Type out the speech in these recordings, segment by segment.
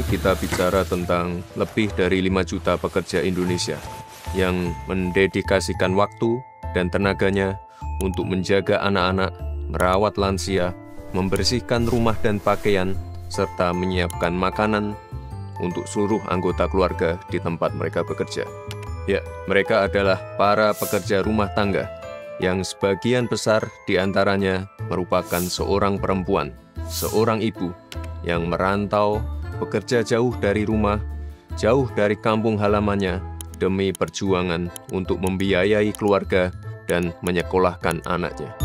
kita bicara tentang lebih dari 5 juta pekerja Indonesia yang mendedikasikan waktu dan tenaganya untuk menjaga anak-anak, merawat lansia, membersihkan rumah dan pakaian, serta menyiapkan makanan untuk seluruh anggota keluarga di tempat mereka bekerja. Ya, mereka adalah para pekerja rumah tangga yang sebagian besar diantaranya merupakan seorang perempuan, seorang ibu yang merantau, bekerja jauh dari rumah, jauh dari kampung halamannya, demi perjuangan untuk membiayai keluarga dan menyekolahkan anaknya.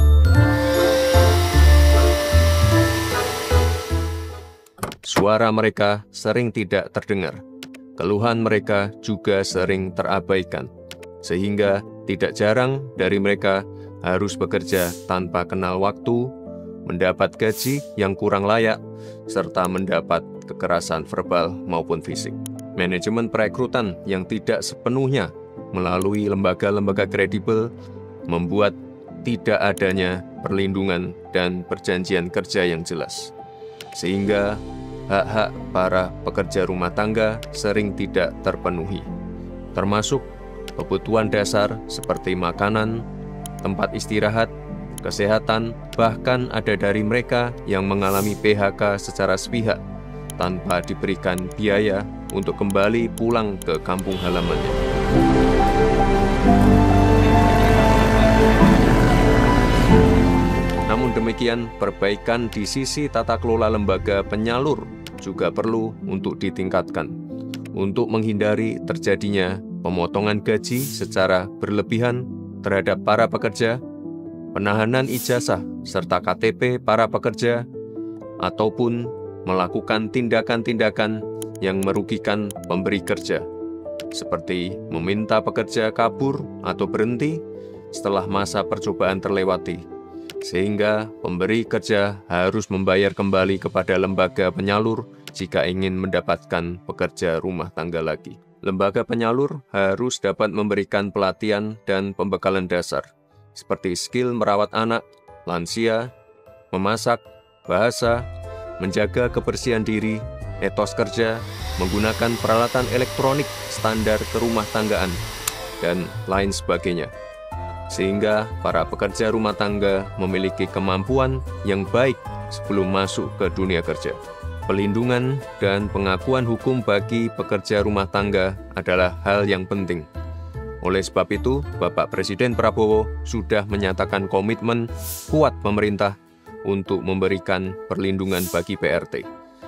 Suara mereka sering tidak terdengar, keluhan mereka juga sering terabaikan, sehingga tidak jarang dari mereka harus bekerja tanpa kenal waktu, mendapat gaji yang kurang layak, serta mendapat kekerasan verbal maupun fisik. Manajemen perekrutan yang tidak sepenuhnya melalui lembaga-lembaga kredibel membuat tidak adanya perlindungan dan perjanjian kerja yang jelas. Sehingga hak-hak para pekerja rumah tangga sering tidak terpenuhi, termasuk kebutuhan dasar seperti makanan, tempat istirahat, kesehatan, bahkan ada dari mereka yang mengalami PHK secara sepihak tanpa diberikan biaya untuk kembali pulang ke kampung halamannya. Namun demikian, perbaikan di sisi tata kelola lembaga penyalur juga perlu untuk ditingkatkan untuk menghindari terjadinya pemotongan gaji secara berlebihan terhadap para pekerja, penahanan ijazah serta KTP para pekerja, ataupun melakukan tindakan-tindakan yang merugikan pemberi kerja, seperti meminta pekerja kabur atau berhenti setelah masa percobaan terlewati, sehingga pemberi kerja harus membayar kembali kepada lembaga penyalur jika ingin mendapatkan pekerja rumah tangga lagi. Lembaga penyalur harus dapat memberikan pelatihan dan pembekalan dasar, seperti skill merawat anak, lansia, memasak, bahasa, menjaga kebersihan diri, etos kerja, menggunakan peralatan elektronik standar kerumah tanggaan, dan lain sebagainya. Sehingga para pekerja rumah tangga memiliki kemampuan yang baik sebelum masuk ke dunia kerja. Pelindungan dan pengakuan hukum bagi pekerja rumah tangga adalah hal yang penting. Oleh sebab itu, Bapak Presiden Prabowo sudah menyatakan komitmen kuat pemerintah untuk memberikan perlindungan bagi PRT.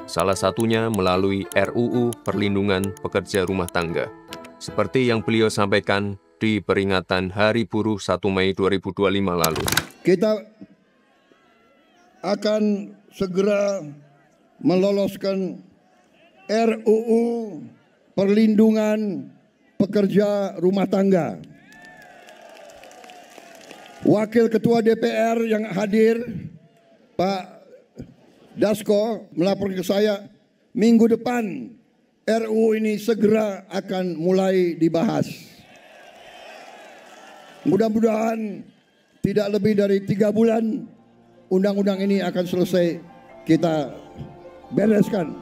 Salah satunya melalui RUU Perlindungan Pekerja Rumah Tangga. Seperti yang beliau sampaikan di peringatan Hari Buruh 1 Mei 2025 lalu. Kita akan segera meloloskan RUU Perlindungan Pekerja Rumah Tangga. Wakil Ketua DPR yang hadir, Pak Dasko, melapor ke saya, minggu depan RUU ini segera akan mulai dibahas. Mudah-mudahan tidak lebih dari 3 bulan undang-undang ini akan selesai kita bereskan.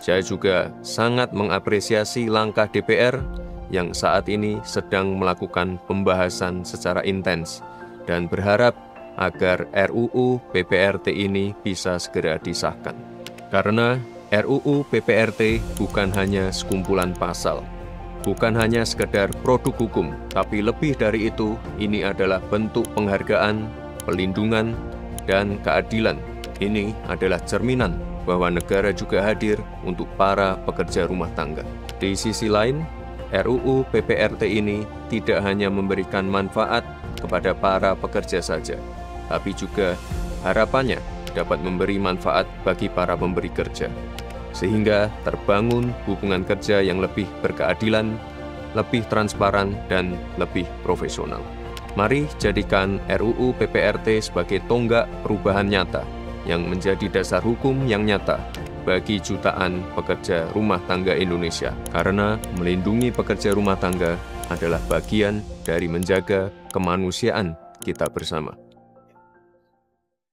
Saya juga sangat mengapresiasi langkah DPR yang saat ini sedang melakukan pembahasan secara intens dan berharap agar RUU PPRT ini bisa segera disahkan. Karena RUU PPRT bukan hanya sekumpulan pasal, bukan hanya sekedar produk hukum, tapi lebih dari itu, ini adalah bentuk penghargaan, pelindungan, dan keadilan. Ini adalah cerminan bahwa negara juga hadir untuk para pekerja rumah tangga. Di sisi lain, RUU PPRT ini tidak hanya memberikan manfaat kepada para pekerja saja, tapi juga harapannya dapat memberi manfaat bagi para pemberi kerja, sehingga terbangun hubungan kerja yang lebih berkeadilan, lebih transparan, dan lebih profesional. Mari jadikan RUU PPRT sebagai tonggak perubahan nyata yang menjadi dasar hukum yang nyata bagi jutaan pekerja rumah tangga Indonesia, karena melindungi pekerja rumah tangga adalah bagian dari menjaga kemanusiaan kita bersama.